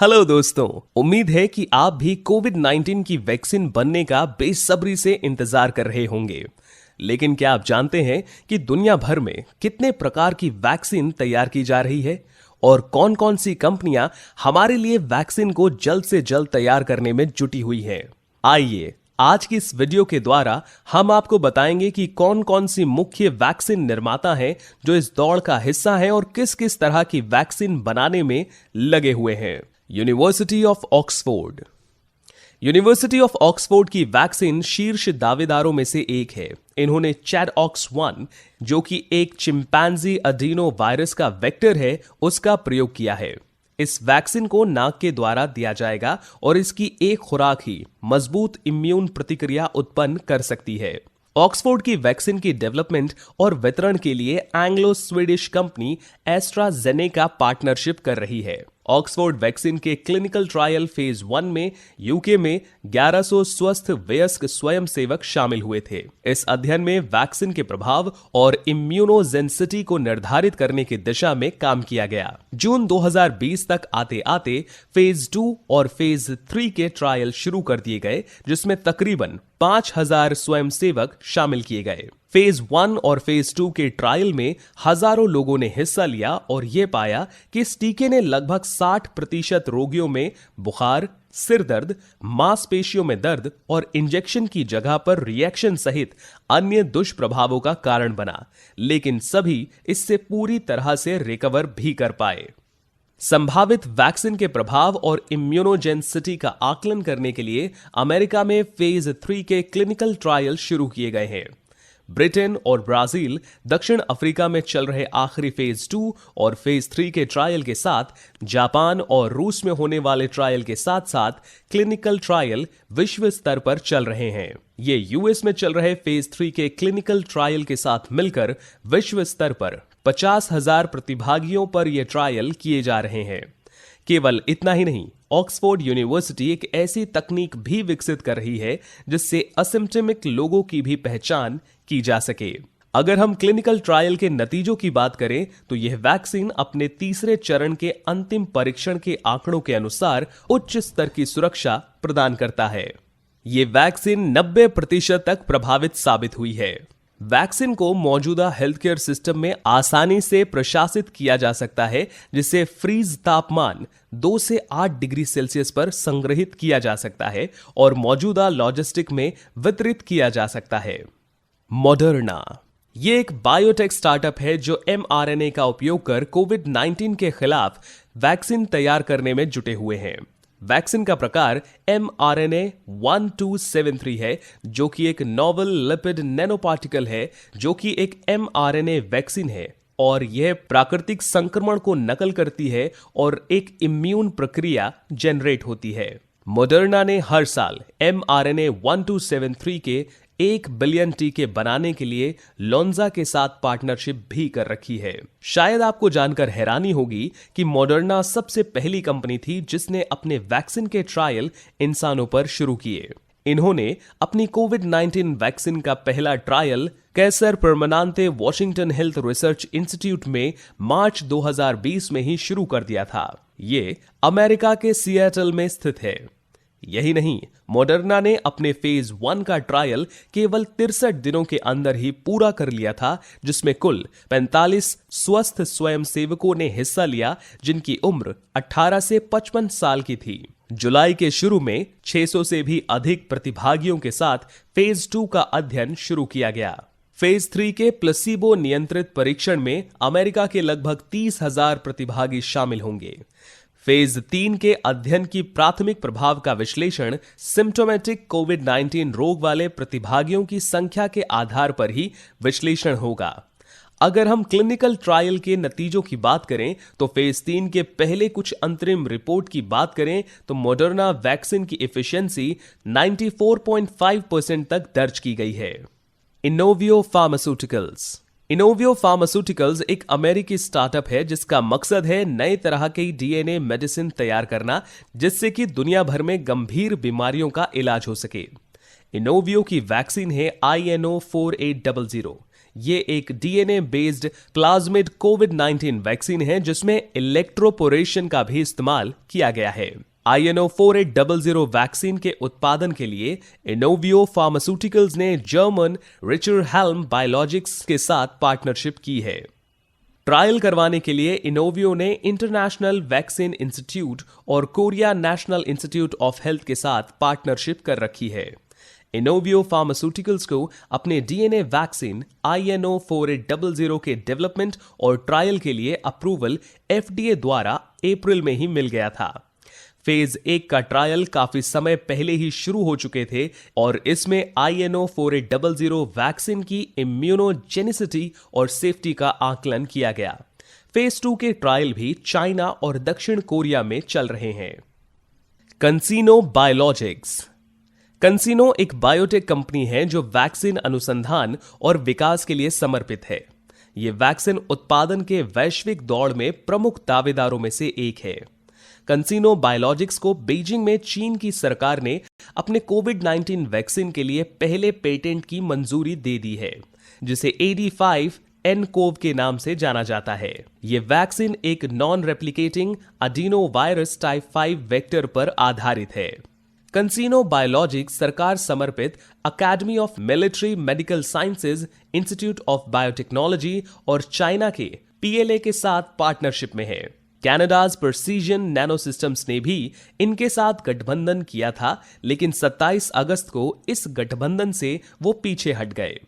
Hello दोस्तों, उम्मीद है कि आप भी कोविड-19 की वैक्सीन बनने का बेसब्री से इंतजार कर रहे होंगे। लेकिन क्या आप जानते हैं कि दुनिया भर में कितने प्रकार की वैक्सीन तैयार की जा रही है और कौन-कौन सी कंपनियां हमारे लिए वैक्सीन को जल्द से जल्द तैयार करने में जुटी हुई हैं? आइए आज की इस वीडियो के द्वारा हम आपको बताएंगे कि कौन-कौन सी मुख्य वैक्सीन निर्माता हैं जो इस दौड़ का हिस्सा हैं और किस-किस तरह की वैक्सीन बनाने में लगे हुए हैं। University of Oxford. University of Oxford की वैक्सीन शीर्ष दावेदारों में से एक है। इन्होंने ChAdOx1, जो कि एक चिंपैंजी अडीनो वायरस का वेक्टर है, उसका प्रयोग किया है। इस वैक्सीन को नाक के द्वारा दिया जाएगा और इसकी एक खुराक ही मजबूत इम्यून प्रतिक्रिया उत्पन्न कर सकती है। ऑक्सफोर्ड की वैक्सीन की डेवलपमेंट और वितरण के लिए Anglo Swedish company AstraZeneca partnership कर रही है। ऑक्सफोर्ड वैक्सीन के क्लिनिकल ट्रायल फेज 1 में यूके में 1100 स्वस्थ वयस्क स्वयंसेवक शामिल हुए थे। इस अध्ययन में वैक्सीन के प्रभाव और इम्यूनोजेनिसिटी को निर्धारित करने की दिशा में काम किया गया। जून 2020 तक आते आते फेज 2 और फेज 3 के ट्रायल शुरू कर दिए गए, जिसमें तकरीबन 5000 स्वयंसेवक शामिल किए गए। फेज 1 और फेज 2 के ट्रायल में हजारों लोगों ने हिस्सा लिया और यह पाया कि इस टीके ने लगभग 60% रोगियों में बुखार, सिर दर्द, मांसपेशियों में दर्द और इंजेक्शन की जगह पर रिएक्शन सहित अन्य दुष्प्रभावों का कारण बना, लेकिन सभी इससे पूरी तरह से रिकवर भी कर पाए। संभावित वैक्सीन के प्रभाव और इम्यूनोजेनिसिटी का आकलन करने के लिए अमेरिका में फेज 3 के क्लिनिकल ट्रायल शुरू किए गए हैं। ब्रिटेन और ब्राजील, दक्षिण अफ्रीका में चल रहे आखिरी फेज 2 और फेज 3 के ट्रायल के साथ जापान और रूस में होने वाले ट्रायल के साथ साथ क्लिनिकल ट्रायल विश्व स्तर पर चल रहे हैं। ये यूएस में चल रहे फेज 3 के क्लिनिकल ट्रायल के साथ मिलकर विश्व स्तर पर 50,000 प्रतिभागियों पर यह ट्रायल किए जा रहे हैं। केवल इतना ही नहीं, ऑक्सफोर्ड यूनिवर्सिटी एक ऐसी तकनीक भी विकसित कर रही है जिससे असिम्प्टोमिक लोगों की भी पहचान की जा सके। अगर हम क्लिनिकल ट्रायल के नतीजों की बात करें तो यह वैक्सीन अपने तीसरे चरण के अंतिम परीक्षण के आंकड़ों के अनुसार उच्च स्तर की सुरक्षा प्रदान करता है। यह वैक्सीन 90% तक प्रभावित साबित हुई है। वैक्सीन को मौजूदा हेल्थ केयर सिस्टम में आसानी से प्रशासित किया जा सकता है, जिसे फ्रीज तापमान 2 से 8 डिग्री सेल्सियस पर संग्रहित किया जा सकता है और मौजूदा लॉजिस्टिक में वितरित किया जा सकता है। मॉडर्ना ये एक बायोटेक स्टार्टअप है जो mRNA का उपयोग कर कोविड-19 के खिलाफ वैक्सीन तैयार करने में जुटे हुए हैं। वैक्सीन का प्रकार mRNA 1273 है, जो कि एक नोवेल लिपिड नैनोपार्टिकल है, जो कि एक mRNA वैक्सीन है और यह प्राकृतिक संक्रमण को नकल करती है और एक इम्यून प्रक्रिया जनरेट होती है। मॉडर्ना ने हर साल mRNA 1273 के 1 बिलियन टीके बनाने के लिए लोन्जा के साथ पार्टनरशिप भी कर रखी है। शायद आपको जानकर हैरानी होगी कि मॉडर्ना सबसे पहली कंपनी थी जिसने अपने वैक्सीन के ट्रायल इंसानों पर शुरू किए। इन्होंने अपनी कोविड-19 वैक्सीन का पहला ट्रायल कैसर परमानेंटे वॉशिंगटन हेल्थ रिसर्च इंस्टीट्यूट में मार्च 2020 में ही शुरू कर दिया था। ये अमेरिका के सिएटल में स्थित है। यही नहीं, मॉडर्ना ने अपने फेज 1 का ट्रायल केवल 63 दिनों के अंदर ही पूरा कर लिया था, जिसमें कुल 45 स्वस्थ स्वयंसेवकों ने हिस्सा लिया, जिनकी उम्र 18 से 55 साल की थी। जुलाई के शुरू में 600 से भी अधिक प्रतिभागियों के साथ फेज 2 का अध्ययन शुरू किया गया। फेज 3 के प्लेसिबो नियंत्रित परीक्षण में अमेरिका के लगभग 30,000 प्रतिभागी शामिल होंगे। फेज 3 के अध्ययन की प्राथमिक प्रभाव का विश्लेषण सिम्प्टोमेटिक कोविड-19 रोग वाले प्रतिभागियों की संख्या के आधार पर ही विश्लेषण होगा। अगर हम क्लिनिकल ट्रायल के नतीजों की बात करें तो फेज 3 के पहले कुछ अंतरिम रिपोर्ट की बात करें तो मॉडर्ना वैक्सीन की एफिशिएंसी 94.5% तक दर्ज की गई है। इनोवियो फार्मास्यूटिकल्स एक अमेरिकी स्टार्टअप है जिसका मकसद है नए तरह की डीएनए मेडिसिन तैयार करना, जिससे कि दुनिया भर में गंभीर बीमारियों का इलाज हो सके। इनोवियो की वैक्सीन है INO-4800। ये एक डीएनए बेस्ड प्लाज्मिड कोविड-19 वैक्सीन है जिसमें इलेक्ट्रोपोरेशन का भी इस्तेमाल किया गया है। INO-4800 वैक्सीन के उत्पादन के लिए इनोवियो फार्मास्यूटिकल्स ने जर्मन रिचर्ड हेल्म बायोलॉजिक्स के साथ पार्टनरशिप की है। ट्रायल करवाने के लिए इनोवियो ने इंटरनेशनल वैक्सीन इंस्टीट्यूट और Korea national institute of health के साथ पार्टनरशिप कर रखी है। इनोवियो फार्मास्यूटिकल्स को अपने डीएनए वैक्सीन INO-4800 के डेवलपमेंट और ट्रायल के लिए अप्रूवल FDA द्वारा अप्रैल में ही मिल गया था। फेज 1 का ट्रायल काफी समय पहले ही शुरू हो चुके थे और इसमें INO-4800 वैक्सीन की इम्यूनोजेनिसिटी और सेफ्टी का आकलन किया गया। फेज 2 के ट्रायल भी चाइना और दक्षिण कोरिया में चल रहे हैं। कंसीनो बायोलॉजिक्स। कंसीनो एक बायोटेक कंपनी है जो वैक्सीन अनुसंधान और विकास के लिए समर्पित है। यह वैक्सीन उत्पादन के वैश्विक दौड़ में प्रमुख दावेदारों में से एक है। कंसीनो बायोलॉजिक्स को बीजिंग में चीन की सरकार ने अपने कोविड-19 वैक्सीन के लिए पहले पेटेंट की मंजूरी दे दी है, जिसे AD5-nCoV के नाम से जाना जाता है। यह वैक्सीन एक non replicating adeno virus type 5 vector पर आधारित है। कंसीनो बायोलॉजिक्स सरकार समर्पित academy of military medical sciences, institute of biotechnology और चाइना के PLA के साथ पार्टनरशिप में है। कनाडाज प्रिसीजन नैनो सिस्टम्स ने भी इनके साथ गठबंधन किया था, लेकिन 27 अगस्त को इस गठबंधन से वो पीछे हट गए।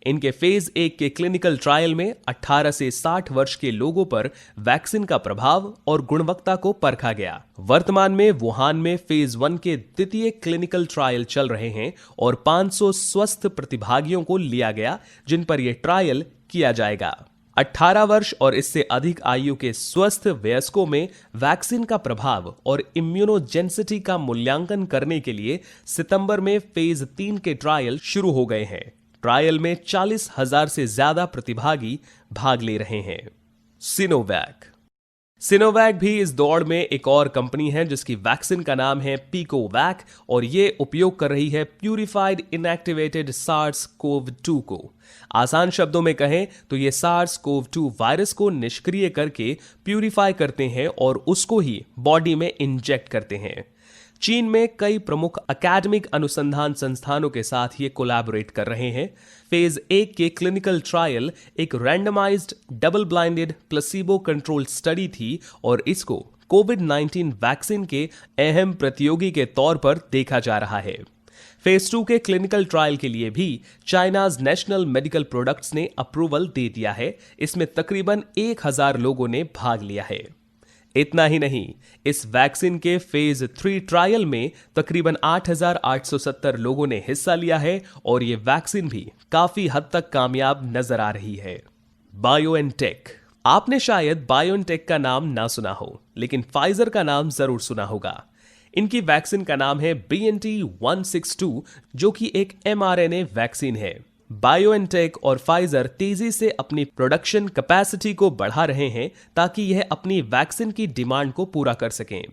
इनके फेज 1 के क्लिनिकल ट्रायल में 18 से 60 वर्ष के लोगों पर वैक्सीन का प्रभाव और गुणवत्ता को परखा गया। वर्तमान में वुहान में फेज 1 के द्वितीय क्लिनिकल ट्रायल चल रहे हैं और 500 स्वस्थ प्रतिभागियों को लिया गया, जिन पर यह ट्रायल किया जाएगा। 18 वर्ष और इससे अधिक आयु के स्वस्थ वयस्कों में वैक्सीन का प्रभाव और इम्यूनोजेनिसिटी का मूल्यांकन करने के लिए सितंबर में फेज 3 के ट्रायल शुरू हो गए हैं। ट्रायल में 40,000 से ज्यादा प्रतिभागी भाग ले रहे हैं। सिनोवैक भी इस दौड़ में एक और कंपनी है जिसकी वैक्सीन का नाम है पिकोवैक और ये उपयोग कर रही है प्यूरिफाइड इनएक्टिवेटेड SARS-CoV-2 को। आसान शब्दों में कहें तो ये SARS-CoV-2 वायरस को निष्क्रिय करके प्यूरिफाई करते हैं और उसको ही बॉडी में इंजेक्ट करते हैं। चीन में कई प्रमुख अकादमिक अनुसंधान संस्थानों के साथ ये कोलैबोरेट कर रहे हैं। फेज 1 के क्लिनिकल ट्रायल एक randomised double blinded placebo control study थी और इसको कोविड-19 वैक्सीन के अहम प्रतियोगी के तौर पर देखा जा रहा है। फेज 2 के क्लिनिकल ट्रायल के लिए भी चाइनाज नेशनल मेडिकल प्रोडक्ट्स ने अप्रूवल दे दिया है। इसमें तकरीबन 1000 लोगों ने भाग लिया है। इतना ही नहीं, इस वैक्सीन के फेज 3 ट्रायल में तकरीबन 8,870 लोगों ने हिस्सा लिया है और यह वैक्सीन भी काफी हद तक कामयाब नजर आ रही है। बायोएनटेक। आपने शायद बायोएनटेक का नाम ना सुना हो, लेकिन फाइजर का नाम जरूर सुना होगा। इनकी वैक्सीन का नाम है BNT162, जो कि एक mRNA वैक्सीन है। बायोएनटेक और फाइजर तेजी से अपनी प्रोडक्शन कैपेसिटी को बढ़ा रहे हैं ताकि यह अपनी वैक्सीन की डिमांड को पूरा कर सकें।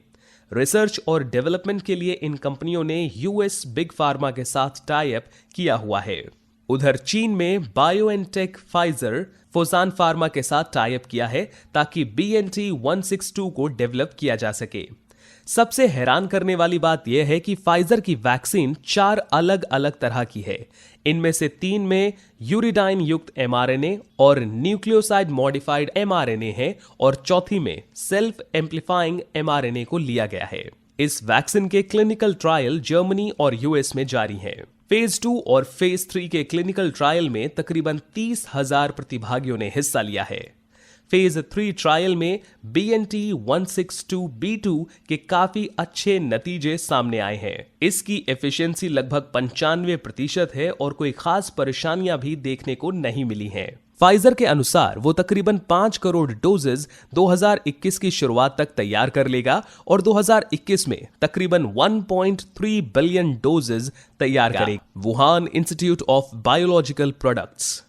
रिसर्च और डेवलपमेंट के लिए इन कंपनियों ने US बिग फार्मा के साथ टाई अप किया हुआ है। उधर चीन में बायोएनटेक फाइजर फोसान फार्मा के साथ टाई अप किया है ताकि BNT162 को डेवलप किया जा सके। सबसे हैरान करने वाली बात यह है कि फाइजर की वैक्सीन 4 अलग अलग तरह की है। इनमें से 3 में यूरिडाइन युक्त mRNA और न्यूक्लियोसाइड मॉडिफाइड mRNA है और चौथी में सेल्फ एम्प्लीफाइंग mRNA को लिया गया है। इस वैक्सीन के क्लिनिकल ट्रायल जर्मनी और US में जारी हैं। फेज 2 और फेज 3 के क्लिनिकल ट्रायल में तकरीबन 30,000 प्रतिभागियों ने हिस्सा लिया है। फेज 3 ट्रायल में BNT162b2 के काफी अच्छे नतीजे सामने आए हैं। इसकी एफिशिएंसी लगभग 95% है और कोई खास परेशानियां भी देखने को नहीं मिली हैं। फाइजर के अनुसार वो तकरीबन 5 करोड़ डोजेज 2021 की शुरुआत तक तैयार कर लेगा और 2021 में तकरीबन 1.3 बिलियन डोजेज तैयार करेगा। Wuhan institute of biological products.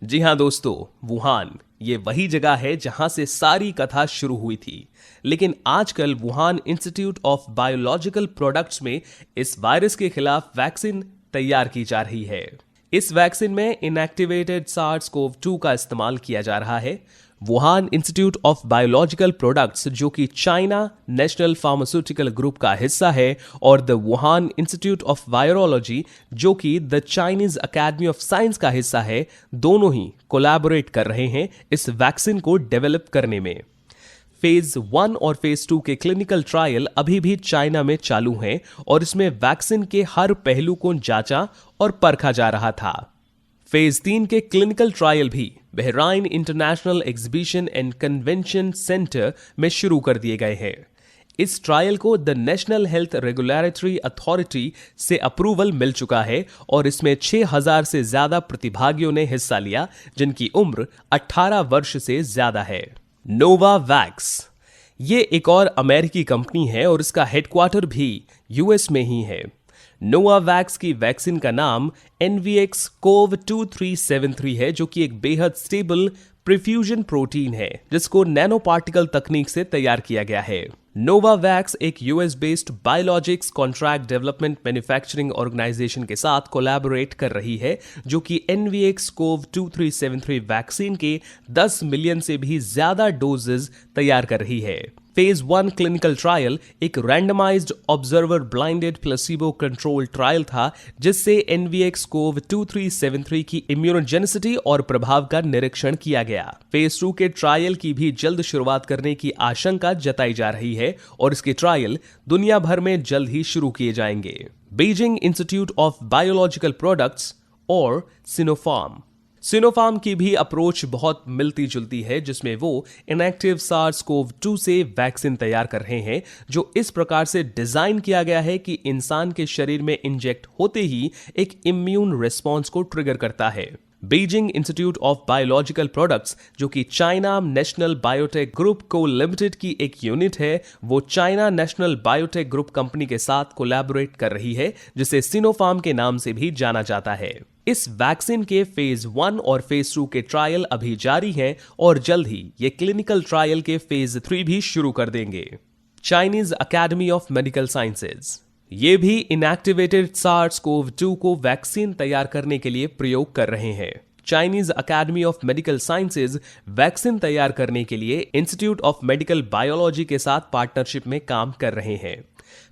जी हां दोस्तों, वुहान ये वही जगह है जहां से सारी कथा शुरू हुई थी, लेकिन आजकल Wuhan institute of biological products में इस वायरस के खिलाफ वैक्सीन तैयार की जा रही है। इस वैक्सीन में इनएक्टिवेटेड SARS-CoV-2 का इस्तेमाल किया जा रहा है। Wuhan institute of biological products, जो कि चाइना नेशनल फार्मास्यूटिकल ग्रुप का हिस्सा है, और the Wuhan institute of virology, जो कि the Chinese academy of science का हिस्सा है, दोनों ही कोलैबोरेट कर रहे हैं इस वैक्सीन को डेवलप करने में। फेज 1 और फेज 2 के क्लिनिकल ट्रायल अभी भी चाइना में चालू हैं और इसमें वैक्सीन के हर पहलू को जांचा और परखा जा रहा था। फेज 3 के क्लिनिकल ट्रायल भी Bahrain international exhibition and convention centre में शुरू कर दिए गए हैं। इस ट्रायल को the national health regulatory authority से अप्रूवल मिल चुका है और इसमें 6000 से ज्यादा प्रतिभागियों ने हिस्सा लिया, जिनकी उम्र 18 वर्ष से ज्यादा है। नोवावैक्स ये एक और अमेरिकी कंपनी है और इसका हेडक्वार्टर भी यूएस में ही है। नोवावैक्स की वैक्सीन का नाम NVX-CoV2373 है, जो कि एक बेहद स्टेबल प्रीफ्यूजन प्रोटीन है जिसको नैनो पार्टिकल तकनीक से तैयार किया गया है। नोवावैक्स एक US based biologics contract development manufacturing organisation के साथ कोलैबोरेट कर रही है, जो कि NVX-CoV2373 वैक्सीन के 10 मिलियन से भी ज्यादा डोजेज तैयार कर रही है। फेज 1 क्लिनिकल ट्रायल एक randomised observer blinded placebo control trial था, जिससे NVX-CoV2373 की इम्यूनोजेनिसिटी और प्रभाव का निरीक्षण किया गया। फेज 2 के ट्रायल की भी जल्द शुरुआत करने की आशंका जताई जा रही है और इसके ट्रायल दुनिया भर में जल्द ही शुरू किए जाएंगे। Beijing institute of biological products और सिनोफार्म की भी अप्रोच बहुत मिलती जुलती है, जिसमें वो इनएक्टिव SARS-CoV-2 से वैक्सीन तैयार कर रहे हैं, जो इस प्रकार से डिजाइन किया गया है कि इंसान के शरीर में इंजेक्ट होते ही एक इम्यून रिस्पॉन्स को ट्रिगर करता है। Beijing institute of biological products, जो कि चाइना नेशनल बायोटेक ग्रुप को लिमिटेड की एक यूनिट है, वो China national biotech group company के साथ कोलैबोरेट कर रही है, जिसे सिनोफार्म के नाम से भी जाना जाता है। इस वैक्सीन के फेज 1 और फेज 2 के ट्रायल अभी जारी हैं और जल्द ही ये क्लिनिकल ट्रायल के फेज 3 भी शुरू कर देंगे। Chinese academy of medical sciences ये भी इनएक्टिवेटेड SARS-CoV-2 को वैक्सीन तैयार करने के लिए प्रयोग कर रहे हैं। Chinese academy of medical sciences vaccine तैयार करने के लिए इंस्टीट्यूट ऑफ मेडिकल बायोलॉजी के साथ पार्टनरशिप में काम कर रहे हैं।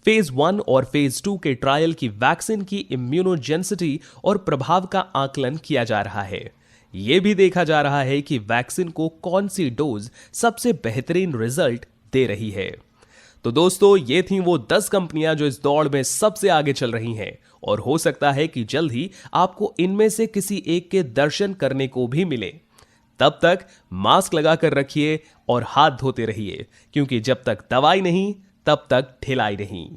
फेज 1 और फेज 2 के ट्रायल की वैक्सीन की इम्यूनोजेनिसिटी और प्रभाव का आकलन किया जा रहा है। यह भी देखा जा रहा है कि वैक्सीन को कौन सी डोज सबसे बेहतरीन रिजल्ट दे रही है। तो दोस्तों, ये थी वो 10 कंपनियां जो इस दौड़ में सबसे आगे चल रही हैं और हो सकता है कि जल्द ही आपको इनमें से किसी एक के दर्शन करने को भी मिले। तब तक मास्क लगाकर रखिए और हाथ धोते रहिए, क्योंकि जब तक दवाई नहीं तब तक ढिलाई नहीं।